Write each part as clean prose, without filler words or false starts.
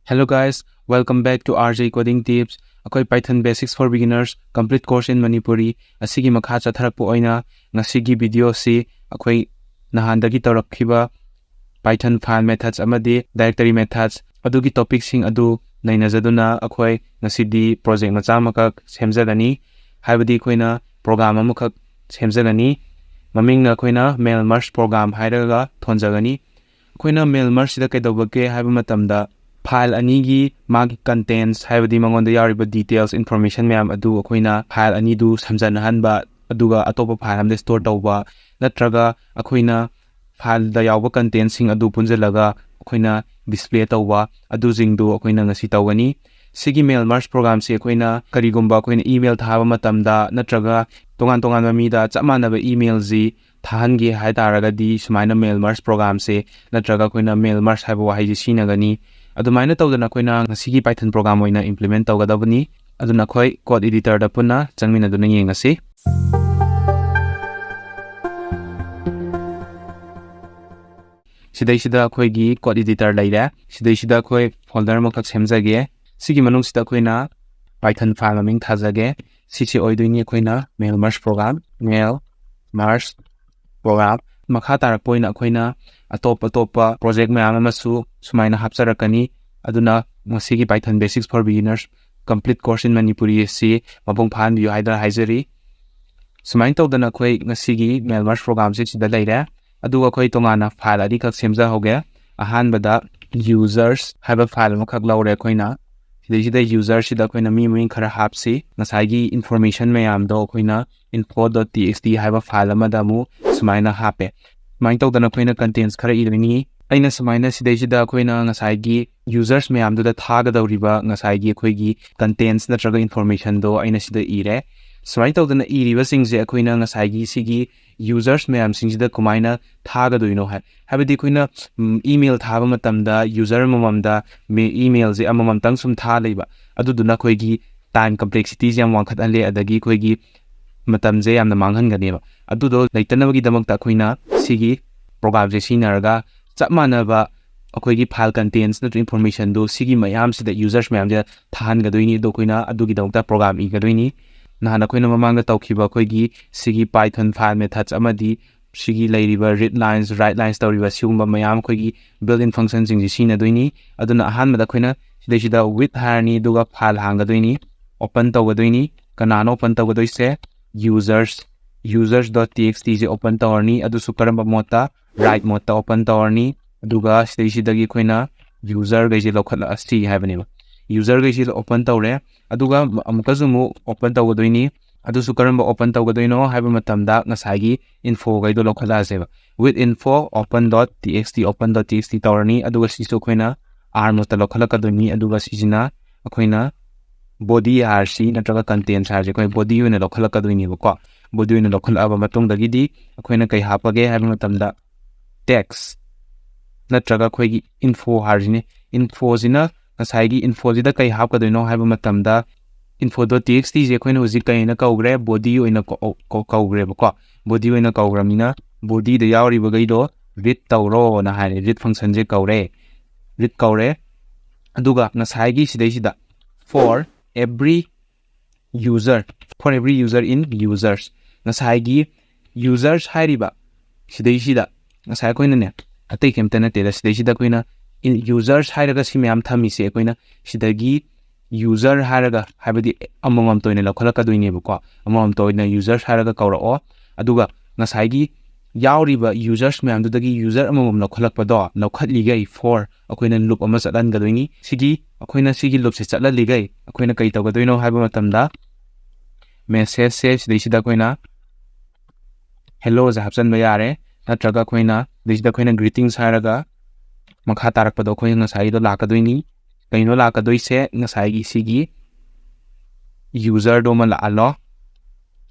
Hello guys, welcome back to RJ Coding Tips. Akoi Python Basics for Beginners complete course in Manipuri. Asigi makha chatharakpo oina ngasigi video si akoi nahandagi tawrakhiba Python file methods amadi directory methods adugi topic sing adu nainajaduna akoi ngasidi project macha makak semjagani haibadi koina program amakak semjagani mamingna koina mail merge program hairaga thonjagani koina mail merge sida kaidobake haiba matamda file anigi magi contents haibadi mangonda yariba details information mayam adu akoina file ani du samjana hanba aduga atopa file amde store tawba natraga akoina file da yawba contents sing adu punjalaga akoina display tawba adu jingdu akoina ngasi tawgani sigi mail merge program se akoina karigumba akoina email thaba matamda natraga tongan tongan mamida chamanaba email ji thahange haitaraga sumaina mail merge program se natraga akoina mail merge haiba wahi sinagani adumaina tawdana koina ngasigi Python program oina implement tawgadabani aduna khoi code editor da punna changmina duna yengasi sida khoi gi code editor laira sida khoi folder makak semjage sigi manung sida khoina Python file maming thajage sichi oidoini khoina mail merge program makha tarak poina khoina atopa project mayam amasu sumaina hapcharakani aduna ngasigi Python Basics for Beginners complete course in Manipuri si mabong phan yu haidar haizari sumain tawdana khoi ngasigi mail merge program se sida laira aduga khoi tongana file adi khak semja hoge ahan bada users haiba file makak laure khoina sida user sida khoina mi khara hapsi ngasagi information mayam do khoina info.txt haiba file amada mu sumaina hape main tawdana khoina contents khara idini aina sumaina sida khoina ngasagi users mayam do da thaga dawriba ngasagi khoigi contents natraga information do aina sida ire sumai tawdana iriba singje khoina ngasagi sigi users mayam singida kumaina thaga doino habidi khoina email thaba matamda user mamamda me email je amamam tang sum tha leiba aduduna khoigi time complexity jam wangkhat ale adagi khoigi matam je yamna manghan ganeba adudo leitanabagi damakta khoina sigi program je sinaraga chapmanaba akoigi file contents na information do sigi mayam sida users mayam je than gadoini do khoina adugi damakta program I gadoini nahana khoina mamanga tawkhiba akoigi sigi Python file methods amadi sigi leiriba read lines write lines tawriba sigumba mayam khoigi built-in functions jing sina doini aduna ahan mada khoina sida with harni duga file hangadoini open tawgadoini kanano open tawgadoise users.txt je open tawarni adu sukaramba mota write mota open tawarni aduga sidagi khoina user gaije lokhala asti haibane user gaije open tawre aduga amukazumu open tawgadoini adu sukaramba open tawgadoino haiba matamda ngasagi info gaido lokhala aseba with info open.txt tawarni aduga sisu khoina r mota lokhala kadoni aduga sijina akoina body rc natraga content harje koi body una lokhala kadoni ko body una lokhala aba matung dagidi akoina kai hapage haiba matamda text natraga khoigi info harjine info jina ngasagi info jida kai hapkadoino haiba matamda info.txt je khoina uji kaina kaugre body oina kaugre ko body oina kaugramina body da yawri bagaido read tawro na haine read function je kaure read kaure aduga ngasagi sida for every user in users ngasagi users hairiba sida ngasai koina ne atai kemtana tela sida koina in users hairaga simyam thami se koina sidagi user hairaga habadi amamam toina lokhala kadoine ko amamam toina users hairaga kaurao aduga ngasai yawriba users mayam dudagi user amamam lokhalakpado lokhatligai for akoina loop ama chalan gadoini sigi akoina sigi loop se chatlaligai akoina kai tawgadoino haiba matamda message se sida koina hello za hapsan bayare natraga koina sida koina greetings hairaga makha tarakpado khoi ngasai do lakadoini kaino lakadoise ngasai gi sigi user do mala alo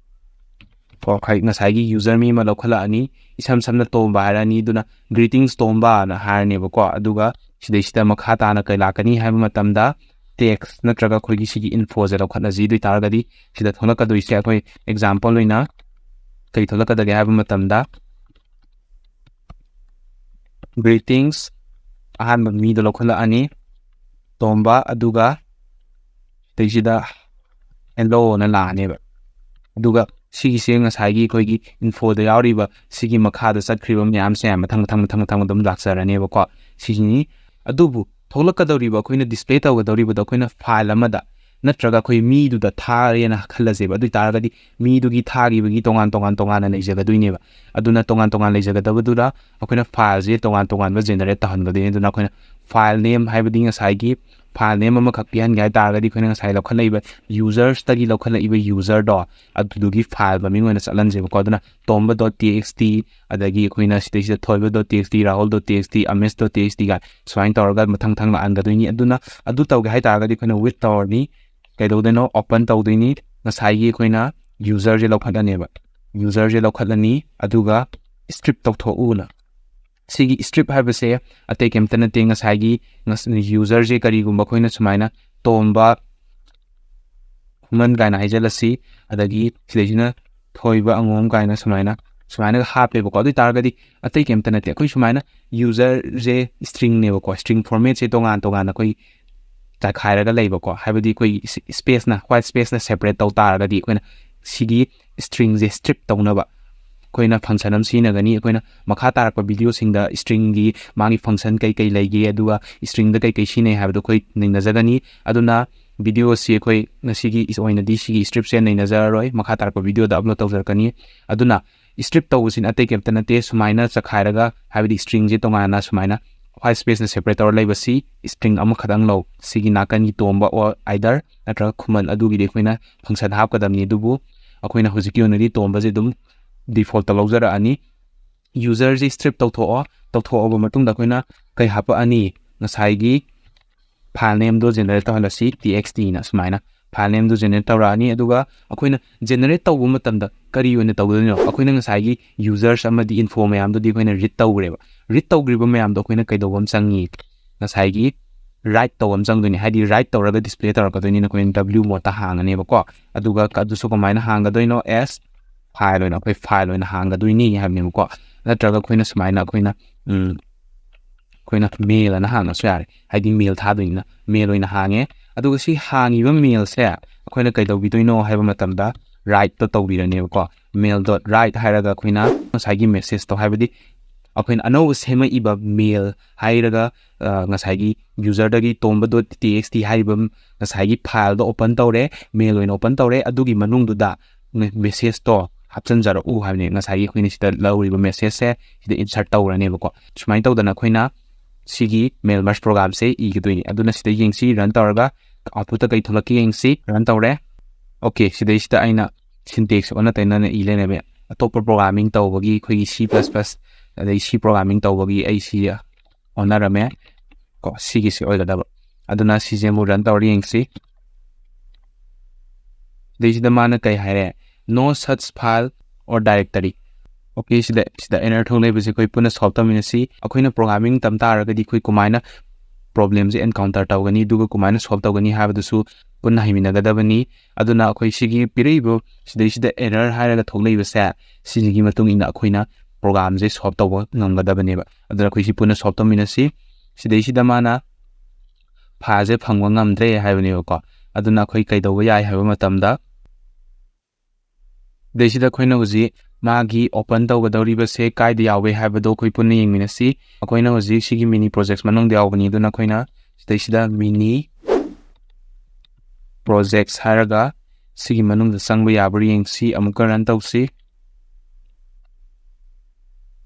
for khai ngasai gi user mi ma lokhala ani isam samna tomba harani duna greetings tomba na harne ko aduga sida makha ta na kai lakani haiba matamda text natraga khoi gi sigi info ze lokhala ji dui targadi sida thona kadoise khoi example loina kai thola kadage haiba matamda greetings ahan mi do lokhala ani ꯇꯣꯝꯕ ꯑꯗꯨꯒ ꯁꯤꯗꯩꯁꯤꯗ hello ꯅ ꯂꯥꯛꯑꯅꯦꯕ ꯑꯗꯨꯒ ꯁꯤꯒꯤꯁꯦ ꯉꯁꯥꯏꯒꯤ ꯑꯩꯈꯣꯏꯒꯤ ꯏꯟꯐꯣꯗ ꯌꯥꯎꯔꯤꯕ ꯁꯤꯒꯤ ꯃꯈꯥꯗ ꯆꯠꯈ꯭ꯔꯤꯕ ꯃꯌꯥꯝꯁꯦ ꯃꯊꯪ ꯑꯗꯨꯝ ꯂꯥꯛꯆꯔꯅꯦꯕꯀꯣ ꯁꯤꯅꯤ ꯑꯗꯨꯕꯨ ꯊꯣꯛꯂꯛꯀꯗꯧꯔꯤꯕ ꯑꯩꯈꯣꯏꯅ ꯗꯤꯁꯄ꯭ꯂꯦ ꯇꯧꯒꯗꯧꯔꯤꯕꯗꯣ ꯑꯩꯈꯣꯏꯅ ꯐꯥꯏꯜ ꯑꯃꯗ ꯅꯠꯇ꯭ꯔꯒ ꯑꯩꯈꯣꯏ ꯃꯤꯗꯨꯗ ꯊꯥꯔꯦꯅ ꯈꯜꯂꯁꯦꯕ ꯑꯗꯨ ꯑꯣꯏꯇꯥꯔꯒꯗꯤ ꯃꯤꯗꯨꯒꯤ ꯊꯥꯈꯤꯕꯒꯤ ꯇꯣꯉꯥꯟꯅ ꯂꯩꯖꯒꯗꯣꯏꯅꯦꯕ ꯑꯗꯨꯅ ꯇꯣꯉꯥꯟ ꯂꯩꯖꯒꯗꯕꯗꯨꯗ ꯑꯩꯈꯣꯏꯅ ꯐꯥꯏꯜꯁꯦ ꯇꯣꯉꯥꯟꯕ ꯖꯦꯅꯦꯔꯦꯠ ꯇꯧꯍꯟꯒꯗꯣꯏꯅꯤ ꯑꯗꯨꯅ ꯑꯩꯈꯣꯏꯅ ꯐꯥꯏꯜ ꯅꯦꯝ ꯍꯥꯏꯕꯗꯤ ꯉꯁꯥꯏꯒꯤ ꯐꯥꯏꯜ ꯅꯦꯝ ꯑꯃꯈꯛ ꯄꯤꯍꯟꯒꯦ ꯍꯥꯏ ꯇꯥꯔꯒꯗꯤ ꯑꯩꯈꯣꯏꯅ ꯉꯁꯥꯏ ꯂꯧꯈꯠꯂꯛꯏꯕ ꯌꯨꯖꯔꯁꯇꯒꯤ ꯂꯧꯈꯠꯂꯛꯏꯕ ꯌꯨꯖꯔꯗꯣ ꯑꯗꯨꯗꯨꯒꯤ ꯐꯥꯏꯜ ꯃꯃꯤꯡ ꯑꯣꯏꯅ ꯆꯠꯍꯟꯁꯦꯕꯀꯣ ꯑꯗꯨꯅ tomba.txt ꯑꯗꯒꯤ ꯑꯩꯈꯣꯏꯅ ꯁꯤꯗꯩꯁꯤꯗ ꯊꯣꯏꯕ.txt rahul.txt amesh.txt ꯒ ꯁꯨꯃꯥꯏꯅ ꯇꯧꯔꯒ ꯃꯊꯪ ꯂꯥꯛꯍꯟꯒꯗꯣꯏꯅꯤ ꯑꯗꯨꯅ ꯑꯗꯨ ꯇꯧꯒꯦ ꯍꯥꯏ ꯇꯥꯔꯒꯗꯤ ꯑꯩꯈꯣꯏꯅ with ꯇꯧꯔꯅꯤ ꯀꯩꯗꯧꯗꯣꯏꯅꯣ open ꯇꯧꯗꯣꯏꯅꯤ ꯉꯁꯥꯏꯒꯤ ꯑꯩꯈꯣꯏꯅ ꯌꯨꯖꯔꯁꯦ ꯂꯧꯈꯠꯂꯅꯦꯕ ꯌꯨꯖꯔꯁꯦ ꯂꯧꯈꯠꯂꯅꯤ ꯑꯗꯨꯒ strip ꯇꯧꯊꯣꯛꯎꯅ ꯁꯤꯒꯤ strip ꯍꯥꯏꯕꯁꯦ ꯑꯇꯩ ꯀꯩꯝꯇ ꯅꯠꯇꯦ ꯉꯁꯥꯏꯒꯤ ꯌꯨꯖꯔꯁꯦ ꯀꯔꯤꯒꯨꯝꯕ ꯑꯩꯈꯣꯏꯅ ꯁꯨꯃꯥꯏꯅ ꯇꯣꯝꯕ ꯈꯨꯃꯟ ꯀꯥꯏꯅ ꯍꯥꯏꯖꯜꯂꯁꯤ ꯑꯗꯒꯤ ꯁꯤꯗꯩꯁꯤꯅ ꯊꯣꯏꯕ ꯑꯉꯣꯝ ꯀꯥꯏꯅ ꯁꯨꯃꯥꯏꯅ ꯍꯥꯞꯄꯦꯕꯀꯣ ꯑꯗꯨ ꯑꯣꯏꯇꯥꯔꯒꯗꯤ ꯑꯇꯩ ꯀꯩꯝꯇ ꯅꯠꯇꯦ ꯑꯩꯈꯣꯏ ꯁꯨꯃꯥꯏꯅ ꯌꯨꯖꯔꯁꯦ ꯁ꯭ꯇ꯭ꯔꯤꯡꯅꯦꯕꯀꯣ ꯁ꯭ꯇ꯭ꯔꯤꯡ ꯐꯣꯔꯃꯦꯠꯁꯦ ꯇꯣꯉꯥꯟꯅ ꯑꯩꯈꯣꯏ ꯆꯥꯏꯈꯥꯏꯔꯒ ꯂꯩꯕꯀꯣ ꯍꯥꯏꯕꯗꯤ ꯑꯩꯈꯣꯏ ꯁ꯭ꯄꯦꯁꯅ ꯋꯥꯏꯠ ꯁ꯭ꯄꯦꯁꯅ ꯁꯦꯄꯔꯦꯠ ꯇꯧ ꯇꯥꯔꯒꯗꯤ ꯑꯩꯈꯣꯏꯅ ꯁꯤꯒꯤ ꯁ꯭ꯇ꯭ꯔꯤꯡꯁꯦ ꯁ꯭ꯇ꯭ꯔꯤꯞ ꯇꯧꯅꯕ ꯑꯩꯈꯣꯏꯅ ꯐꯪꯁꯟ ꯑꯃ ꯁꯤꯖꯤꯟꯅꯒꯅꯤ ꯑꯩꯈꯣꯏꯅ ꯃꯈꯥ ꯇꯥꯔꯛꯄ ꯚꯤꯗꯤꯑꯣꯁꯤꯡꯗ ꯁ꯭ꯇ꯭ꯔꯤꯡꯒꯤ ꯃꯥꯒꯤ ꯐꯪꯁꯟ ꯀꯩ ꯂꯩꯒꯦ ꯑꯗꯨꯒ ꯁ꯭ꯇ꯭ꯔꯤꯡꯗ ꯀꯩ ꯁꯤꯖꯤꯟꯅꯩ ꯍꯥꯏꯕꯗꯣ ꯑꯩꯈꯣꯏ ꯅꯩꯅꯖꯒꯅꯤ ꯑꯗꯨꯅ ꯚꯤꯗꯤꯑꯣꯁꯤ ꯑꯩꯈꯣꯏ ꯉꯁꯤꯒꯤ ꯑꯣꯏꯅꯗꯤ ꯁꯤꯒꯤ ꯁ꯭ꯇ꯭ꯔꯤꯞꯁꯦ ꯅꯩꯅꯖꯔꯔꯣꯏ ꯃꯈꯥ ꯇꯥꯔꯛꯄ ꯚꯤꯗꯤꯑꯣꯗ ꯑꯞꯂꯣꯗ ꯇꯧꯖꯔꯛꯀꯅꯤ ꯑꯗꯨꯅ ꯁ꯭ꯇ꯭ꯔꯤꯞ ꯇꯧꯕꯁꯤꯅ ꯑꯇꯩ ꯀꯩꯝꯇ ꯅꯠꯇꯦ ꯁꯨꯃꯥꯏꯅ ꯆꯈꯥꯏꯔꯒ ꯍꯥꯏꯕꯗꯤ ꯁ꯭ꯇ꯭ꯔꯤꯡꯁꯦ ꯇꯣꯉꯥꯟꯅ ꯁꯨꯃꯥꯏꯅ ꯋꯥꯏꯠ ꯁ꯭ꯄꯦꯁꯅ ꯁꯦꯄꯔꯦꯠ ꯇꯧꯔ ꯂꯩꯕꯁꯤ ꯁ꯭ꯇ꯭ꯔꯤꯡ ꯑꯃꯈꯛꯇꯪ ꯂꯧ ꯁꯤꯒꯤ ꯅꯥꯀꯟꯒꯤ ꯇꯣꯝꯕ ꯑꯣꯔ ꯑꯥꯏꯗꯔ ꯅꯠꯇ꯭ꯔꯒ ꯈꯨꯃꯟ ꯑꯗꯨꯒꯤꯗꯤ ꯑꯩꯈꯣꯏꯅ ꯐꯪꯁꯟ ꯍꯥꯞꯀꯗꯕꯅꯤ ꯑꯗꯨꯕꯨ ꯑꯩꯈꯣꯏꯅ ꯍꯧꯖꯤꯛꯀꯤ ꯑꯣꯏꯅꯗꯤ ꯇꯣꯝꯕꯁꯦ ꯑꯗꯨꯝ ꯗꯤꯐꯣꯜꯠꯇ ꯂꯧꯖꯔꯛꯑꯅꯤ ꯌꯨꯖꯔꯁꯤ ꯁ꯭ꯇ꯭ꯔꯤꯞ ꯇꯧꯊꯣꯛꯑꯕ ꯃꯇꯨꯡꯗ ꯑꯩꯈꯣꯏꯅ ꯀꯩ ꯍꯥꯞꯄꯛꯑꯅꯤ ꯉꯁꯥꯏꯒꯤ ꯐꯥꯏꯜ ꯅꯦꯝꯗꯣ ꯖꯦꯅꯦꯔꯦꯠ ꯇꯧꯍꯜꯂꯁꯤ txt ꯅ ꯁꯨꯃꯥꯏꯅ ꯐꯥꯏꯜ ꯅꯦꯝꯗꯣ ꯖꯦꯅꯦꯔꯦट ꯇꯧꯔꯛꯑꯅꯤ ꯑꯗꯨꯒ ꯑꯩꯈꯣꯏꯅ ꯖꯦꯅꯦꯔꯦꯠ ꯇꯧꯕ ꯃꯇꯝꯗ ꯀꯔꯤ ꯑꯣꯏꯅ ꯇꯧꯗꯣꯏꯅꯣ ꯑꯩꯈꯣꯏꯅ ꯉꯁꯥꯏꯒꯤ ꯌꯨꯖꯔꯁ ꯑꯃꯗꯤ ꯏꯟꯐꯣ ꯃꯌꯥꯝꯗꯨꯗꯤ ꯑꯩꯈꯣꯏꯅ ꯔꯤꯗ ꯇꯧꯈ꯭ꯔꯦꯕ ꯔꯤꯗ ꯇꯧꯈ꯭ꯔꯤꯕ ꯃꯌꯥꯝꯗꯣ ꯑꯩꯈꯣꯏꯅ ꯀꯩꯗꯧꯕ ꯑꯃ ꯆꯪꯉꯤ ꯉꯁꯥꯏꯒꯤ ꯔꯥꯏꯠ ꯇꯧꯕ ꯑꯃ ꯆꯪꯗꯣꯏꯅꯤ ꯍꯥꯏꯗꯤ ꯔꯥꯏꯠ ꯇꯧꯔꯒ ꯗꯤꯁꯄ꯭ꯂꯦ ꯇꯧꯔꯛꯀꯗꯣꯏꯅꯤꯅ ꯑꯩꯈꯣꯏꯅ w ꯃꯣꯗꯇ ꯍꯥꯡꯉꯅꯦꯕꯀോ ꯑꯗꯨꯒ ꯑꯗꯨꯁꯨ ꯀꯃꯥꯏꯅ ꯍꯥꯡꯒꯗꯣꯏꯅꯣ ꯐꯥꯏꯜ ꯑꯣꯏꯅ ꯑꯩꯈꯣꯏ ꯐꯥꯏꯜ ꯑꯣꯏꯅ ꯍꯥꯡꯒꯗꯣꯏꯅꯤ ꯍꯥꯏꯕꯅꯦꯕꯀꯣ ꯅꯠꯇ꯭ꯔꯒ ꯑꯩꯈꯣꯏꯅ ꯁꯨꯃꯥꯏꯅ ꯑꯩꯈꯣꯏꯅ ꯃꯦꯜ ꯑꯅ ꯍꯥꯡꯉꯁꯨ ꯌꯥꯔꯦ ꯍꯥꯏꯗꯤ ꯃꯦꯜ ꯊꯥꯗꯣꯏꯅꯤꯅ ꯃꯦꯜ ꯑꯣꯏꯅ ꯍꯥꯡꯉꯦ ꯑꯗꯨꯒ ꯁꯤ ꯍꯥꯡꯉꯤꯕ ꯃꯦꯜꯁꯦ ꯑꯩꯈꯣꯏꯅ ꯀꯩꯗꯧꯕꯤꯗꯣꯏꯅꯣ ꯍꯥꯏꯕ ꯃꯇꯝꯗ ꯔꯥꯏꯠꯇꯣ ꯇꯧꯕꯤꯔꯅꯦꯕꯀோ mail.write ꯍꯥꯏꯔꯒ ꯑꯩꯈꯣꯏꯅ ꯉꯁꯥꯏꯒꯤ ꯃꯦꯁꯦꯖꯇꯣ ꯍꯥꯏꯕꯗꯤ ꯑꯩꯈꯣꯏꯅ ꯑꯅꯧꯕ ꯁꯦꯝꯃꯛꯏꯕ ꯃꯦꯜ ꯍꯥꯏꯔꯒ ꯉꯁꯥꯏꯒꯤ ꯌꯨꯖꯔꯗꯒꯤ tomba.txt ꯍꯥꯏꯔꯤꯕ ꯉꯁꯥꯏꯒꯤ ꯐꯥꯏꯜꯗꯣ ꯑꯣꯄꯟ ꯇꯧꯔꯦ ꯃꯦꯜ ꯑꯣꯏꯅ ꯑꯣꯄꯟ ꯇꯧꯔꯦ ꯑꯗꯨꯒꯤ ꯃꯅꯨꯡꯗꯨꯗ ꯃꯦꯁꯦꯖꯇꯣ ꯍꯥꯞꯆꯤꯟꯖꯔꯛꯎ ꯍꯥꯏꯕꯅꯤ ꯉꯁꯥꯏꯒꯤ ꯑꯩꯈꯣꯏꯅ ꯁꯤꯗ ꯂꯧꯔꯤꯕ ꯃꯦꯁꯦꯖꯁꯦ ꯁꯤꯗ ꯏꯟꯁꯔꯠ ꯇꯧꯔꯅꯦꯕꯀꯣ ꯁꯨꯃꯥꯏꯅ ꯇꯧꯗꯅ ꯑꯩꯈꯣꯏꯅ ꯁꯤꯒꯤ ꯃꯦꯜ ꯃꯔꯖ ꯄ꯭ꯔꯣꯒꯥꯝꯁꯦ ꯏꯒꯗꯣꯏꯅꯤ ꯑꯗꯨꯅ ꯁꯤꯗ ꯌꯦꯡꯁꯤ ꯔꯟ ꯇꯧꯔꯒ ꯑꯥꯎꯠꯄꯨꯠꯇ ꯀꯩ ꯊꯣꯛꯂꯛꯀꯦ ꯌꯦꯡꯁꯤ ꯔꯟ ꯇꯧꯔꯦ ꯑꯣꯀꯦ ꯁꯤꯗꯩꯁꯤꯗ ꯑꯩꯅ ꯁꯤꯟꯇꯦꯛꯁ ꯑꯣꯟꯅ ꯇꯩꯅꯅ ꯏ ꯂꯩꯅꯕ ꯑꯇꯣꯞꯄ ꯄ꯭ꯔꯣꯒꯥꯃꯤꯡ ꯇꯧꯕꯒꯤ ꯑꯩꯈꯣꯏꯒꯤ C++ ꯑꯗꯩ C ꯄ꯭ꯔꯣꯒꯥꯃꯤꯡ ꯇꯧꯕꯒꯤ ꯑꯩ ꯁꯤ ꯑꯣꯟꯅꯔꯝꯃꯦ ꯀꯣ ꯁꯤꯒꯤꯁꯤ ꯑꯣꯏꯒꯗꯕ ꯑꯗꯨꯅ ꯁꯤꯁꯦ ꯑꯃꯨꯛ ꯔꯟ ꯇꯧꯔ ꯌꯦꯡꯁꯤ ꯁꯤꯗꯩꯁꯤꯗ ꯃꯥꯅ ꯀꯩ ꯍꯥꯏꯔꯦ no such file or directory okay ꯁꯤꯗ ꯑꯦꯔꯔ ꯊꯣꯛꯂꯛꯏꯕꯁꯤ ꯑꯩꯈꯣꯏ ꯄꯨꯟꯅ ꯁꯣꯜꯕ ꯇꯧꯃꯤꯟꯅꯁꯤ ꯑꯩꯈꯣꯏꯅ ꯄ꯭ꯔꯣꯒꯥꯃꯤꯡ ꯇꯝ ꯇꯥꯔꯒꯗꯤ ꯑꯩꯈꯣꯏ ꯀꯃꯥꯏꯅ ꯄ꯭ꯔꯣꯕ꯭ꯂꯦꯝꯁꯦ ꯑꯦꯟꯀꯥꯎꯟꯇꯔ ꯇꯧꯒꯅꯤ ꯑꯗꯨꯒ ꯀꯃꯥꯏꯅ ꯁꯣꯜꯕ ꯇꯧꯒꯅꯤ ꯍꯥꯏꯕꯗꯨꯁꯨ ꯄꯨꯟꯅ ꯍꯩꯃꯤꯟꯅꯒꯗꯕꯅꯤ ꯑꯗꯨꯅ ꯑꯩꯈꯣꯏ ꯁꯤꯒꯤ ꯄꯤꯔꯛꯏꯕ ꯁꯤꯗꯩꯁꯤꯗ ꯑꯦꯔꯔ ꯍꯥꯏꯔꯒ ꯊꯣꯛꯂꯛꯏꯕꯁꯦ ꯁꯤꯒꯤ ꯃꯇꯨꯡ ꯏꯟꯅ ꯑꯩꯈꯣꯏꯅ ꯄ꯭ꯔꯣꯒꯥꯝꯁꯦ ꯁꯣꯜꯕ ꯇꯧꯕ ꯉꯝꯒꯗꯕꯅꯦꯕ ꯑꯗꯨꯅ ꯑꯩꯈꯣꯏ ꯁꯤ ꯄꯨꯟꯅ ꯁꯣꯜꯕ ꯇꯧꯃꯤꯟꯅꯁꯤ ꯁꯤꯗꯩꯁꯤꯗ ꯃꯥꯅ ꯐꯥꯏꯜꯁꯦ ꯐꯪꯕ ꯉꯝꯗ꯭ꯔꯦ ꯍꯥꯏꯕꯅꯦꯕꯀꯣ ꯑꯗꯨꯅ ꯑꯩꯈꯣꯏ ꯀꯩꯗꯧꯕ ꯌꯥꯏ ꯍꯥꯏꯕ ꯃꯇꯝꯗ ꯁꯤꯗꯩꯁꯤꯗ ꯑꯩꯈꯣꯏꯅ ꯍꯧꯖꯤꯛ ꯃꯥꯒꯤ ꯑꯣꯄꯟ ꯇꯧꯒꯗꯧꯔꯤꯕꯁꯦ ꯀꯥꯏꯗ ꯌꯥꯎꯋꯦ ꯍꯥꯏꯕꯗꯣ ꯑꯩꯈꯣꯏ ꯄꯨꯟꯅ ꯌꯦꯡꯃꯤꯟꯅꯁꯤ ꯑꯩꯈꯣꯏꯅ ꯍꯧꯖꯤꯛ ꯁꯤꯒꯤ ꯃꯤꯅꯤ ꯄ꯭ꯔꯣꯖꯦꯛꯠ ꯃꯅꯨꯡꯗ ꯌꯥꯎꯕꯅꯤ ꯑꯗꯨꯅ ꯑꯩꯈꯣꯏꯅ ꯁꯤꯗꯩꯁꯤꯗ ꯃꯤꯅꯤ ꯄ꯭ꯔꯣꯖꯦꯛꯠꯁ ꯍꯥꯏꯔꯒ ꯁꯤꯒꯤ ꯃꯅꯨꯡꯗ ꯆꯪꯕ ꯌꯥꯕ꯭ꯔꯥ ꯌꯦꯡꯁꯤ ꯑꯃꯨꯛꯀ ꯔꯟ ꯇꯧꯁꯤ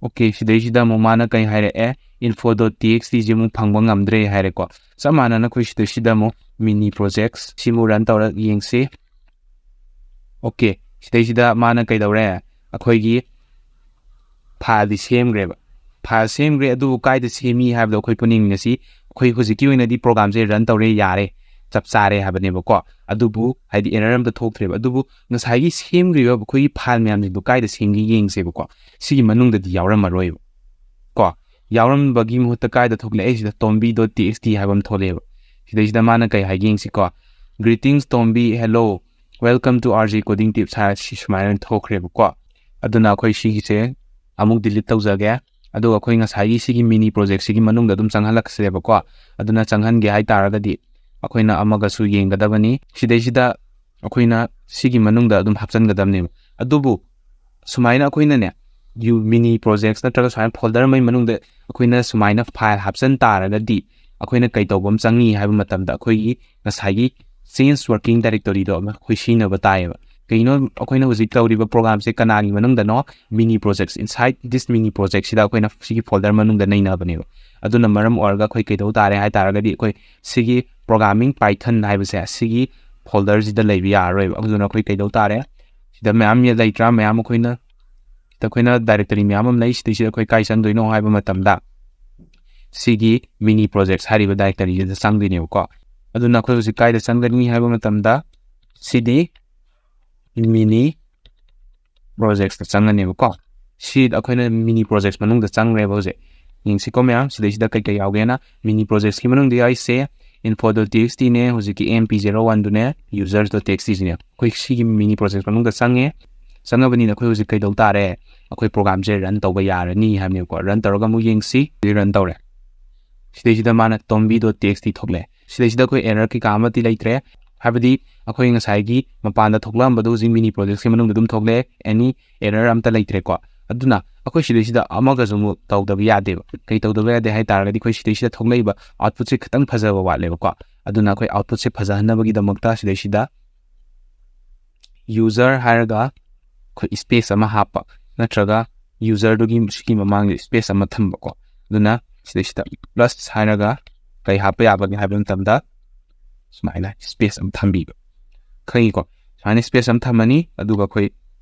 ꯑꯣꯀꯦ ꯁꯤꯗꯩꯁꯤꯗ ꯑꯃꯨꯛ ꯃꯥꯅ ꯀꯩ ꯍꯥꯏꯔꯛꯑꯦ info.txt ꯁꯤ ꯑꯃꯨꯛ ꯐꯪꯕ ꯉꯝꯗ꯭ꯔꯦ ꯍꯥꯏꯔꯦꯀꯣ ꯆꯞ ꯃꯥꯟꯅꯅ ꯑꯩꯈꯣꯏ ꯁꯤꯗꯩꯁꯤꯗ ꯑꯃꯨꯛ ꯃꯤꯅꯤ ꯄ꯭ꯔꯣꯖꯦꯛꯠꯁ ꯁꯤꯃꯨꯛ ꯔꯟ ꯇꯧꯔ ꯌꯦꯡꯁꯤ ꯑꯣꯀꯦ ꯁꯤꯗꯩꯁꯤꯗ ꯃꯥꯅ ꯀꯩꯗꯧꯔꯦ ꯑꯩꯈꯣꯏꯒꯤ ꯐꯥꯏꯜꯗꯤ ꯁꯦꯝꯈ꯭ꯔꯦꯕ ꯐꯥꯏꯜ ꯁꯦꯝꯈ꯭ꯔꯦ ꯑꯗꯨꯕꯨ ꯀꯥꯏꯗ ꯁꯦꯝꯃꯤ ꯍꯥꯏꯕꯗꯣ ꯑꯩꯈꯣꯏ ꯄꯨꯟꯅ ꯌꯦꯡꯃꯤꯟꯅꯁꯤ ꯑꯩꯈꯣꯏ ꯍꯧꯖꯤꯛꯀꯤ ꯑꯣꯏꯅꯗꯤ ꯄ꯭ꯔꯣꯒꯥꯝꯁꯦ ꯔꯟ ꯇꯧꯔꯦ ꯌꯥꯔꯦ ꯆꯞ ꯆꯥꯔꯦ ꯍꯥꯏꯕꯅꯦꯕꯀꯣ ꯑꯗꯨꯕꯨ ꯍꯥꯏꯗꯤ ꯑꯦꯔꯔ ꯑꯝꯇ ꯊꯣꯛꯇ꯭ꯔꯦꯕ ꯑꯗꯨꯕꯨ ꯉꯁꯥꯏꯒꯤ ꯁꯦꯝꯈ꯭ꯔꯤꯕ ꯑꯩꯈꯣꯏꯒꯤ ꯐꯥꯏꯜ ꯃꯌꯥꯝꯁꯤꯡꯗꯣ ꯀꯥꯏꯗ ꯁꯦꯝꯒꯦ ꯌꯦꯡꯁꯦꯕꯀꯣ ꯁꯤꯒꯤ ꯃꯅꯨꯡꯗꯗꯤ ꯌꯥꯎꯔꯝꯃꯔꯣꯏꯕ ꯀꯣ ꯌꯥꯎꯔꯝꯕꯒꯤ ꯃꯍꯨꯠꯇ ꯀꯥꯏꯗ ꯊꯣꯛꯂꯛꯑꯦ ꯁꯤꯗ tombi.txt ꯍꯥꯏꯕ ꯑꯃ ꯊꯣꯛꯂꯛꯑꯦꯕ ꯁꯤꯗꯩꯁꯤꯗ ꯃꯥꯅ ꯀꯩ ꯍꯥꯏꯒꯦ ꯌꯦꯡꯁꯤꯀꯣ greetings tombi hello welcome to RJ coding tips ꯍꯥꯏꯔ ꯁꯤ ꯁꯨꯃꯥꯏꯅ ꯊꯣꯛꯈ꯭ꯔꯦꯕꯀꯣ ꯑꯗꯨꯅ ꯑꯩꯈꯣꯏ ꯁꯤꯒꯤꯁꯦ ꯑꯃꯨꯛ ꯗꯤꯂꯤꯠ ꯇꯧꯖꯒꯦ ꯑꯗꯨꯒ ꯑꯩꯈꯣꯏ ꯉꯁꯥꯏꯒꯤ ꯁꯤꯒꯤ ꯃꯤꯅꯤ ꯄ꯭ꯔꯣꯖꯦꯛꯁꯤꯒꯤ ꯃꯅꯨꯡꯗ ꯑꯗꯨꯝ ꯆꯪꯍꯜꯂꯛꯁꯦꯕꯀꯣ ꯑꯗꯨꯅ ꯆꯪꯍꯟꯒꯦ ꯍꯥꯏꯇꯥꯔꯒꯗꯤ ꯑꯩꯈꯣꯏꯅ ꯑꯃꯒꯁꯨ ꯌꯦꯡꯒꯗꯕꯅꯤ ꯁꯤꯗꯩꯁꯤꯗ ꯑꯩꯈꯣꯏꯅ ꯁꯤꯒꯤ ꯃꯅꯨꯡꯗ ꯑꯗꯨꯝ ꯍꯥꯞꯆꯟꯒꯗꯕꯅꯦꯕ ꯑꯗꯨꯕꯨ ꯁꯨꯃꯥꯏꯅ ꯑꯩꯈꯣꯏꯅꯅꯦ ꯃꯤꯅꯤ ꯄ꯭ꯔꯣꯖꯦꯛꯁ ꯅꯠꯇ꯭ꯔꯒ ꯁꯨꯃꯥꯏꯅ ꯐꯣꯜꯗꯔ ꯑꯃꯒꯤ ꯃꯅꯨꯡꯗ ꯑꯩꯈꯣꯏꯅ ꯁꯨꯃꯥꯏꯅ ꯐꯥꯏꯜ ꯍꯥꯞꯆꯟ ꯇꯥꯔꯒꯗꯤ ꯑꯩꯈꯣꯏꯅ ꯀꯩ ꯇꯧꯕ ꯑꯃ ꯆꯪꯉꯤ ꯍꯥꯏꯕ ꯃꯇꯝꯗ ꯑꯩꯈꯣꯏꯒꯤ ꯉꯁꯥꯏꯒꯤ ꯆꯦꯟꯖ ꯋꯥꯔꯀꯤꯡ ꯗꯥꯏꯔꯦꯛꯇꯣꯔꯤꯗꯣ ꯑꯃ ꯑꯩꯈꯣꯏ ꯁꯤꯖꯤꯟꯅꯕ ꯇꯥꯏꯌꯦꯕ ꯀꯩꯅꯣ ꯑꯩꯈꯣꯏꯅ ꯍꯧꯖꯤꯛ ꯇꯧꯔꯤꯕ ꯄ꯭ꯔꯣꯒ꯭ꯔꯥꯝꯁꯦ ꯀꯅꯥꯒꯤ ꯃꯅꯨꯡꯗꯅꯣ ꯃꯤꯅꯤ ꯄ꯭ꯔꯣꯖꯦꯛꯁ ꯏꯟꯁꯥꯏꯠ ꯗꯤꯁ ꯃꯤꯅꯤ ꯄ꯭ꯔꯣꯖꯦꯛꯁꯤꯗ ꯑꯩꯈꯣꯏꯅ ꯁꯤꯒꯤ ꯐꯣꯜꯗꯔ ꯃꯅꯨꯡꯗ ꯅꯩꯅꯕꯅꯦꯕ ꯑꯗꯨꯅ ꯃꯔꯝ ꯑꯣꯏꯔꯒ ꯑꯩꯈꯣꯏ ꯀꯩꯗꯧ ꯇꯥꯔꯦ ꯍꯥꯏ ꯇꯥꯔꯒꯗꯤ ꯑꯩꯈꯣꯏ ꯁꯤꯒꯤ ꯄ꯭ꯔꯣꯒ꯭ꯔꯥꯃꯤꯡ ꯄꯥꯏꯊꯟ ꯍꯥꯏꯕꯁꯦ ꯁꯤꯒꯤ ꯐꯣꯜꯗꯔꯁꯤꯗ ꯂꯩꯕ ꯌꯥꯔꯔꯣꯏꯕ ꯑꯗꯨꯅ ꯑꯩꯈꯣꯏ ꯀꯩꯗꯧ ꯇꯥꯔꯦ ꯁꯤꯗ ꯃꯌꯥꯝ ꯂꯩꯇ꯭ꯔꯥ ꯃꯌꯥꯝ ꯑꯩꯈꯣꯏꯅ ꯗꯥꯏꯔꯦꯛꯇꯔꯤ ꯃꯌꯥꯝ ꯑꯃ ꯂꯩ ꯁꯤꯗꯩꯁꯤꯗ ꯑꯩꯈꯣꯏ ꯀꯥꯏ ꯆꯪꯗꯣꯏꯅꯣ ꯍꯥꯏꯕ ꯃꯇꯝꯗ ꯁꯤꯒꯤ ꯃꯤꯅꯤ ꯄ꯭ꯔꯣꯖꯦꯛꯁ ꯍꯥꯏꯔꯤꯕ ꯗꯥꯏꯔꯦꯛꯇꯔꯤꯁꯤꯗ ꯆꯪꯗꯣꯏꯅꯦꯕꯀꯣ ꯑꯗꯨꯅ ꯑꯩꯈꯣই ꯍꯧꯖꯤꯛ ꯀꯥꯏꯗ ꯆꯪꯒꯅꯤ ꯍꯥꯏꯕ ꯃꯇꯝꯗ ꯁꯤꯗꯤ ꯃꯤꯅꯤ ꯄ꯭ꯔꯣꯖꯦꯛꯁꯇ ꯆꯪꯒꯅꯦꯕꯀꯣ ꯁꯤꯗ ꯑꯩꯈꯣꯏꯅ ꯃꯤꯅꯤ ꯄ꯭ꯔꯣꯖꯦꯛꯁ ꯃꯅꯨꯡꯗ ꯆꯪꯈ꯭ꯔꯦꯕ ꯍꯧꯖꯤꯛ ꯌꯦꯡꯁꯤꯀꯣ ꯃꯌꯥꯝ ꯁꯤꯗꯩꯁꯤꯗ ꯀꯩ ꯌꯥꯎꯒꯦꯅ ꯃꯤꯅꯤ ꯄ꯭ꯔꯣꯖꯦꯛꯁꯀꯤ ꯃꯅꯨꯡꯗ ꯌꯥꯎꯔꯤꯁꯦ info.txtꯅꯦ ꯍꯧꯖꯤꯛꯀꯤ mp01ꯗꯨꯅꯦ users.txtꯁꯤꯅꯦ ꯑꯩꯈꯣꯏ ꯁꯤꯒꯤ ꯃꯤꯅꯤ ꯄ꯭ꯔꯣꯖꯦꯛꯁ ꯃꯅꯨꯡꯗ ꯆꯪꯉꯕꯅꯤꯅ ꯑꯩꯈꯣꯏ ꯍꯧꯖꯤꯛ ꯀꯩꯗꯧ ꯇꯥꯔꯦ ꯑꯩꯈꯣꯏ ꯄ꯭ꯔꯣꯒ꯭ꯔꯥꯝꯁꯦ ꯔꯟ ꯇꯧꯕ ꯌꯥꯔꯅꯤ ꯍꯥꯏꯕꯅꯦꯕꯀꯣ ꯔꯟ ꯇꯧꯔꯒ ꯑꯃꯨꯛ ꯌꯦꯡꯁꯤ ꯔꯟ ꯇꯧꯔꯦ ꯁꯤꯗꯩꯁꯤꯗ ꯃꯥꯅ tombi.txt ꯊꯣꯛꯂꯛꯑꯦ ꯁꯤꯗꯩꯁꯤꯗ ꯑꯩꯈꯣꯏ ꯑꯦꯔꯔ ꯀꯩꯀꯥ ꯑꯃꯗꯤ ꯂꯩꯇ꯭ꯔꯦ ꯍꯥꯏꯕꯗꯤ ꯑꯩꯈꯣꯏ ꯉꯁꯥꯏꯒꯤ ꯃꯄꯥꯟꯗ ꯊꯣꯛꯂꯛꯑꯝꯕꯗꯣ ꯍꯧꯖꯤꯛ ꯃꯤꯅꯤ ꯄ꯭ꯔꯣꯖꯦꯛꯁꯀꯤ ꯃꯅꯨꯡꯗ ꯑꯗꯨꯝ ꯊꯣꯛꯂꯛꯑꯦ ꯑꯦꯅꯤ ꯑꯦꯔꯔ ꯑꯝꯇ ꯂꯩꯇ꯭ꯔꯦꯀꯣ ꯑꯗꯨꯅ ꯑꯩꯈꯣꯏ ꯁꯤꯗꯩꯁꯤꯗ ꯑꯃꯒꯁꯨ ꯑꯃꯨꯛ ꯇꯧꯗꯕ ꯌꯥꯗꯦꯕ ꯀꯩ ꯇꯧꯗꯕ ꯌꯥꯗꯦ ꯍꯥꯏ ꯇꯥꯔꯒꯗꯤ ꯑꯩꯈꯣꯏ ꯁꯤꯗꯩꯁꯤꯗ ꯊꯣꯛꯂꯛꯏꯕ ꯑꯥꯎꯠꯄꯨꯠꯁꯦ ꯈꯤꯇꯪ ꯐꯖꯕ ꯋꯥꯠꯂꯦꯕꯀꯣ ꯑꯗꯨꯅ ꯑꯩꯈꯣꯏ ꯑꯥꯎꯠꯄꯨꯠꯁꯦ ꯐꯖꯍꯟꯅꯕꯒꯤꯗꯃꯛꯇ ꯁꯤꯗꯩꯁꯤꯗ ꯌꯨꯖꯔ ꯍꯥꯏꯔꯒ ꯑꯩꯈꯣꯏ ꯁ꯭ꯄꯦꯁ ꯑꯃ ꯍꯥꯞꯄ ꯅꯠꯇ꯭ꯔꯒ ꯌꯨꯖꯔꯗꯨꯒꯤ ꯁꯤꯒꯤ ꯃꯃꯥꯡꯗ ꯁ꯭ꯄꯦꯁ ꯑꯃ ꯊꯝꯕꯀꯣ ꯑꯗꯨꯅ ꯁꯤꯗꯩꯁꯤꯗ ꯄ꯭ꯂꯁ ꯍꯥꯏꯔꯒ ꯀꯩ ꯍꯥꯞꯄ ꯌꯥꯕꯒꯦ ꯍꯥꯏꯕ ꯃꯇꯝꯗ ꯁꯨꯃꯥꯏꯅ ꯁ꯭ꯄꯦꯁ ꯑꯃ ꯊꯝꯕꯤꯕ ꯈꯪꯉꯤꯀꯣ ꯁꯨꯃꯥꯏꯅ ꯁ꯭ꯄꯦꯁ ꯑꯃ ꯊꯝꯃꯅꯤ ꯑꯗꯨꯒ ꯑꯩꯈꯣꯏ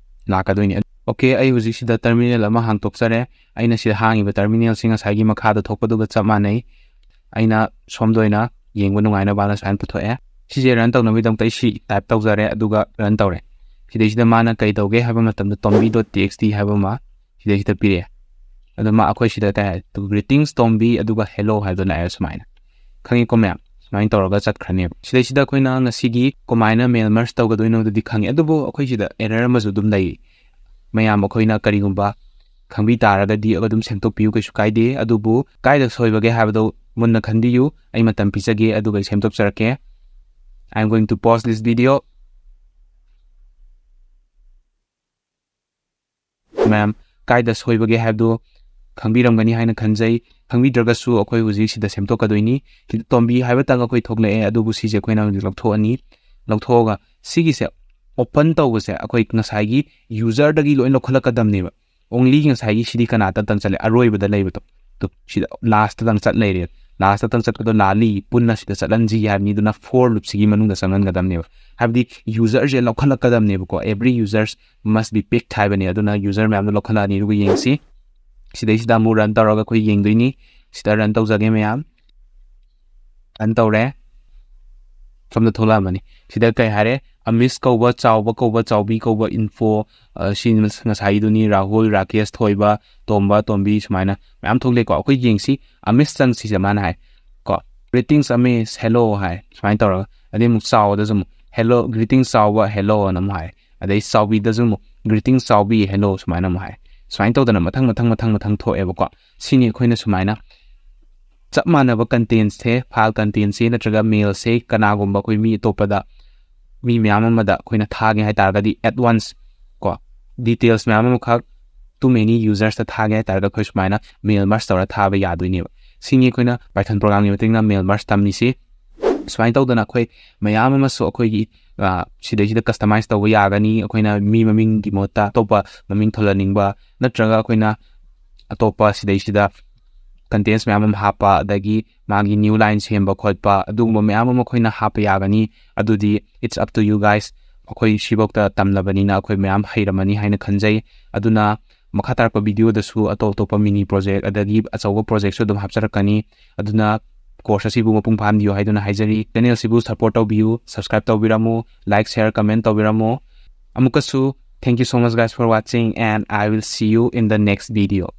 ꯂꯥꯛꯀꯗꯣꯏꯅꯤ ꯑꯣꯀꯦ ꯑꯩ ꯍꯧꯖꯤꯛ ꯁꯤꯗ ꯇꯔꯃꯤꯅꯦꯜ ꯑꯃ ꯍꯥꯡꯇꯣꯛꯆꯔꯦ ꯑꯩꯅ ꯁꯤꯗ ꯍꯥꯡꯉꯤꯕ ꯇꯔꯃꯤꯅꯦꯜꯁꯤ ꯉꯁꯥꯏꯒꯤ ꯃꯈꯥꯗ ꯊꯣꯛꯄꯗꯨꯒ ꯆꯞ ꯃꯥꯟꯅꯩ ꯑꯩꯅ ꯁꯣꯝꯗ ꯑꯣꯏꯅ ꯌꯦꯡꯕ ꯅꯨꯡꯉꯥꯏꯅꯕꯅ ꯁꯨꯃꯥꯏꯅ ꯄꯨꯊꯣꯛꯑꯦ ꯁꯤꯁꯦ ꯔꯟ ꯇꯧꯅꯕꯒꯤꯗꯃꯛꯇ ꯑꯩ ꯁꯤ ꯇꯥꯏꯞ ꯇꯧꯖꯔꯦ ꯑꯗꯨꯒ ꯔꯟ ꯇꯧꯔꯦ ꯁꯤꯗꯩꯁꯤꯗ ꯃꯥꯅ ꯀꯩ ꯇꯧꯒꯦ ꯍꯥꯏꯕ ꯃꯇꯝꯗ tombi.txt ꯍꯥꯏꯕ ꯑꯃ ꯁꯤꯗꯩꯁꯤꯗ ꯄꯤꯔꯛꯑꯦ ꯑꯗꯨ ꯑꯩꯈꯣꯏ ꯁꯤꯗ ꯀꯩ ꯍꯥꯏ greetings tombi ꯑꯗꯨꯒ hello ꯍꯥꯏꯕꯗꯣ ꯂꯥꯛꯑꯦ ꯁꯨꯃꯥꯏꯅ ꯈꯪꯉꯤꯀꯣ ꯃꯌꯥꯝ ꯁꯨꯃꯥꯏꯅ ꯇꯧꯔꯒ ꯆꯠꯈ꯭ꯔꯅꯦꯕ ꯁꯤꯗꯩꯁꯤꯗ ꯑꯩꯈꯣꯏꯅ ꯉꯁꯤꯒꯤ ꯀꯃꯥꯏꯅ ꯃꯦꯜ ꯃꯔꯖ ꯇꯧꯒꯗꯣꯏꯅꯣꯗꯨꯗꯤ ꯈꯪꯉꯦ ꯑꯗꯨꯕꯨ ꯑꯩꯈꯣꯏ ꯁꯤꯗ ꯑꯦꯔꯔ ꯑꯃꯁꯨ ꯑꯗꯨꯝ ꯂꯩ ꯃꯌꯥꯝ ꯑꯩꯈꯣꯏꯅ ꯀꯔꯤꯒꯨꯝꯕ ꯈꯪꯕꯤ ꯇꯥꯔꯒꯗꯤ ꯑꯗꯨꯝ ꯁꯦꯝꯗꯣꯛꯄꯤꯌꯨ ꯀꯩꯁꯨ ꯀꯥꯏꯗꯦ ꯑꯗꯨꯕꯨ ꯀꯥꯏꯗ ꯁꯣꯏꯕꯒꯦ ꯍꯥꯏꯕꯗꯣ ꯃꯨꯟꯅ ꯈꯟꯕꯤꯌꯨ ꯑꯩ ꯃꯇꯝ ꯄꯤꯖꯒꯦ ꯑꯗꯨꯒ ꯑꯩ ꯁꯦꯝꯗꯣꯛꯆꯔꯛꯀꯦ I am going to pause this video ꯃꯌꯥꯝ ꯀꯥꯏꯗ ꯁꯣꯏꯕꯒꯦ ꯍꯥꯏꯕꯗꯨ ꯈꯪꯕꯤꯔꯝꯒꯅꯤ ꯍꯥꯏꯅ ꯈꯟꯖꯩ ꯈꯪꯕꯤꯗ꯭ꯔꯒꯁꯨ ꯑꯩꯈꯣꯏ ꯍꯧꯖꯤꯛ ꯁꯤꯗ ꯁꯦꯝꯗꯣꯛꯀꯗꯣꯏꯅꯤ ꯁꯤꯗ tombi ꯍꯥꯏꯕꯇꯪ ꯑꯩꯈꯣꯏ ꯊꯣꯛꯂꯛꯑꯦ ꯑꯗꯨꯕꯨ ꯁꯤꯁꯦ ꯑꯩꯈꯣꯏꯅ ꯍꯧꯖꯤꯛ ꯂꯧꯊꯣꯛꯑꯅꯤ ꯂꯧꯊꯣꯛꯑꯒ ꯁꯤꯒꯤꯁꯦ ꯑꯣꯄꯟ ꯇꯧꯕꯁꯦ ꯑꯩꯈꯣꯏ ꯉꯁꯥꯏꯒꯤ ꯌꯨꯖꯔꯗꯒꯤ ꯂꯣꯏ ꯂꯧꯈꯠꯂꯛꯀꯗꯕꯅꯦꯕ ꯑꯣꯡꯂꯤ ꯉꯁꯥꯏꯒꯤ ꯁꯤꯗꯤ ꯀꯅꯥꯇꯪ ꯆꯠꯂꯦ ꯑꯔꯣꯏꯕꯗ ꯂꯩꯕꯗꯣ ꯁꯤꯗ ꯂꯥꯁꯇꯗꯪ ꯆꯠ ꯂꯩꯔꯦ ꯂꯥꯁꯇꯇꯪ ꯆꯠꯄꯗꯣ ꯂꯥꯜꯂꯤ ꯄꯨꯟꯅ ꯁꯤꯗ ꯆꯠꯍꯟꯁꯤ ꯍꯥꯏꯕꯅꯤ ꯑꯗꯨꯅ for loopꯁꯤꯒꯤ ꯃꯅꯨꯡꯗ ꯆꯪꯍꯟꯒꯗꯕꯅꯦꯕ ꯍꯥꯏꯕꯗꯤ ꯌꯨꯖꯔꯁꯦ ꯂꯧꯈꯠꯂꯛꯀꯗꯕꯅꯦꯕꯀꯣ every users must be picked ꯍꯥꯏꯕꯅꯤ ꯑꯗꯨꯅ ꯌꯨꯖꯔ ꯃꯌꯥꯝꯗꯣ ꯂꯧꯈꯠꯂꯛꯑꯅꯤ ꯑꯗꯨꯒ ꯌꯦꯡꯁꯤ ꯁꯤꯗꯩꯁꯤꯗ ꯑꯃꯨꯛ ꯔꯟ ꯇꯧꯔꯒ ꯑꯩꯈꯣꯏ ꯌꯦꯡꯗꯣꯏꯅꯤ ꯁꯤꯗ ꯔꯟ ꯇꯧꯖꯒꯦ ꯃꯌꯥꯝ ꯔꯟ ꯇꯧꯔꯦ ꯁꯣꯝꯗ ꯊꯣꯛꯂꯛꯑꯃꯅꯤ ꯁꯤꯗ ꯀꯩ ꯍꯥꯏꯔꯦ ꯑꯃꯤꯁ ꯀꯧꯕ ꯆꯥꯎꯕ ꯀꯧꯕ ꯆꯥꯎꯕꯤ ꯀꯧꯕ info ꯁꯤ ꯉꯁꯥꯏꯗꯨꯅꯤ ꯔꯥꯍꯨꯜ ꯔꯥꯀꯦꯁ ꯊꯣꯏꯕ ꯇꯣꯝꯕ ꯇꯣꯝꯕꯤ ꯁꯨꯃꯥꯏꯅ ꯃꯌꯥꯝ ꯊꯣꯛꯂꯦꯀꯣ ꯑꯩꯈꯣꯏ ꯌꯦꯡꯁꯤ ꯑꯃꯤꯁ ꯆꯪꯁꯤꯁꯦ ꯃꯥꯅ ꯍꯥꯏ ꯀꯣ greetings ꯑꯃꯤꯁ hello ꯍꯥꯏ ꯁꯨꯃꯥꯏꯅ ꯇꯧꯔꯒ ꯑꯗꯩ ꯑꯃꯨꯛ ꯆꯥꯎꯕꯗꯁꯨ ꯑꯃꯨꯛ hello greetings ꯆꯥꯎꯕ hello ꯑꯅ ꯑꯃꯨꯛ ꯍꯥꯏ ꯑꯗꯩ ꯆꯥꯎꯕꯤꯗꯁꯨ ꯑꯃꯨꯛ greetings ꯆꯥꯎꯕꯤ hello ꯁꯨꯃꯥꯏꯅ ꯑꯃꯨꯛ ꯍꯥꯏ ꯁꯨꯃꯥꯏꯅ ꯇꯧꯗꯅ ꯃꯊꯪ ꯊꯣꯛꯑꯦꯕꯀꯣ ꯁꯤꯅꯤ ꯑꯩꯈꯣꯏꯅ ꯁꯨꯃꯥꯏꯅ ꯆꯞ ꯃꯥꯟꯅꯕ ꯀꯟꯇꯦꯟꯁꯦ ꯐꯥꯏꯜ ꯀꯟꯇꯦꯟꯁꯦ ꯅꯠꯇ꯭ꯔꯒ ꯃꯦꯜꯁꯦ ꯀꯅꯥꯒꯨꯝꯕ ꯑꯩꯈꯣꯏ ꯃꯤ ꯑꯇꯣꯞꯄꯗ ꯃꯤ ꯃꯌꯥꯝ ꯑꯃꯗ ꯑꯩꯈꯣꯏꯅ ꯊꯥꯒꯦ ꯍꯥꯏꯇꯥꯔꯒꯗꯤ at once ꯀꯣ ꯗꯤꯇꯦꯜꯁ ꯃꯌꯥꯝ ꯑꯃꯈꯛ too many usersꯇ ꯊꯥꯒꯦ ꯍꯥꯏꯇꯥꯔꯒꯗꯤ ꯑꯩꯈꯣꯏ ꯁꯨꯃꯥꯏꯅ ꯃꯦꯜ ꯃꯔꯖ ꯇꯧꯔ ꯊꯥꯕ ꯌꯥꯗꯣꯏꯅꯦꯕ ꯁꯤꯅꯤ ꯑꯩꯈꯣꯏꯅ ꯄꯥꯏꯊꯟ ꯄ꯭ꯔꯣꯒ꯭ꯔꯥꯝꯒꯤ ꯃꯇꯦꯡꯅ ꯃꯦꯜ ꯃꯔꯖ ꯇꯝꯃꯤꯁꯤ ꯁꯨꯃꯥꯏꯅ ꯇꯧꯗꯅ ꯑꯩꯈꯣꯏ ꯃꯌꯥꯝ ꯑꯃꯁꯨ ꯑꯩꯈꯣꯏꯒꯤ ꯁꯤꯗꯩꯁꯤꯗ ꯀꯁꯇꯃꯥꯏꯁ ꯇꯧꯕ ꯌꯥꯒꯅꯤ ꯑꯩꯈꯣꯏꯅ ꯃꯤ ꯃꯃꯤꯡꯒꯤ ꯃꯍꯨꯠꯇ ꯑꯇꯣꯞꯄ ꯃꯃꯤꯡ ꯊꯣꯜꯍꯟꯅꯤꯡꯕ ꯅꯠꯇ꯭ꯔꯒ ꯑꯩꯈꯣꯏꯅ ꯑꯇꯣꯞꯄ ꯁꯤꯗꯩꯁꯤꯗ ꯀꯟꯇꯦꯟꯁ ꯃꯌꯥꯝ ꯑꯃ ꯍꯥꯞꯄ ꯑꯗꯒꯤ ꯃꯥꯒꯤ ꯅ꯭ꯌꯨ ꯂꯥꯏꯟ ꯁꯦꯝꯕ ꯈꯣꯠꯄ ꯑꯗꯨꯒꯨꯝꯕ ꯃꯌꯥꯝ ꯑꯃ ꯑꯩꯈꯣꯏꯅ ꯍꯥꯞꯄ ꯌꯥꯒꯅꯤ ꯑꯗꯨꯗꯤ it's up to you guys ꯑꯩꯈꯣꯏ ꯁꯤꯐꯧꯇ ꯇꯝꯂꯕꯅꯤꯅ ꯑꯩꯈꯣꯏ ꯃꯌꯥꯝ ꯍꯩꯔꯝꯃꯅꯤ ꯍꯥꯏꯅ ꯈꯟꯖꯩ ꯑꯗꯨꯅ ꯃꯈꯥ ꯇꯥꯔꯛꯄ ꯚꯤꯗꯤꯑꯣꯗꯁꯨ ꯑꯇꯣꯞꯄ ꯃꯤꯅꯤ ꯄ꯭ꯔꯣꯖꯦꯛ ꯑꯗꯒꯤ ꯑꯆꯧꯕ ꯄ꯭ꯔꯣꯖꯦꯛꯁꯨ ꯑꯗꯨꯝ ꯍꯥꯞꯆꯔꯛꯀꯅꯤ ꯑꯗꯨꯅ ꯀꯣꯔꯁ ꯑꯁꯤꯕꯨ ꯃꯄꯨꯡ ꯐꯥꯍꯟꯕꯤꯌꯨ ꯍꯥꯏꯗꯨꯅ ꯍꯥꯏꯖꯔꯤ ꯆꯦꯅꯦꯜꯁꯤꯕꯨ ꯁꯄꯣꯔꯠ ꯇꯧꯕꯤꯌꯨ ꯁꯕꯁꯀ꯭ꯔꯥꯏꯕ ꯇꯧꯕꯤꯔꯝꯃꯨ ꯂꯥꯏꯛ ꯁꯦꯌꯔ ꯀꯃꯦꯟ ꯇꯧꯕꯤꯔꯝꯃꯨ ꯑꯃꯨꯛꯀꯁꯨ thank you so much guys for watching and I will see you in the next video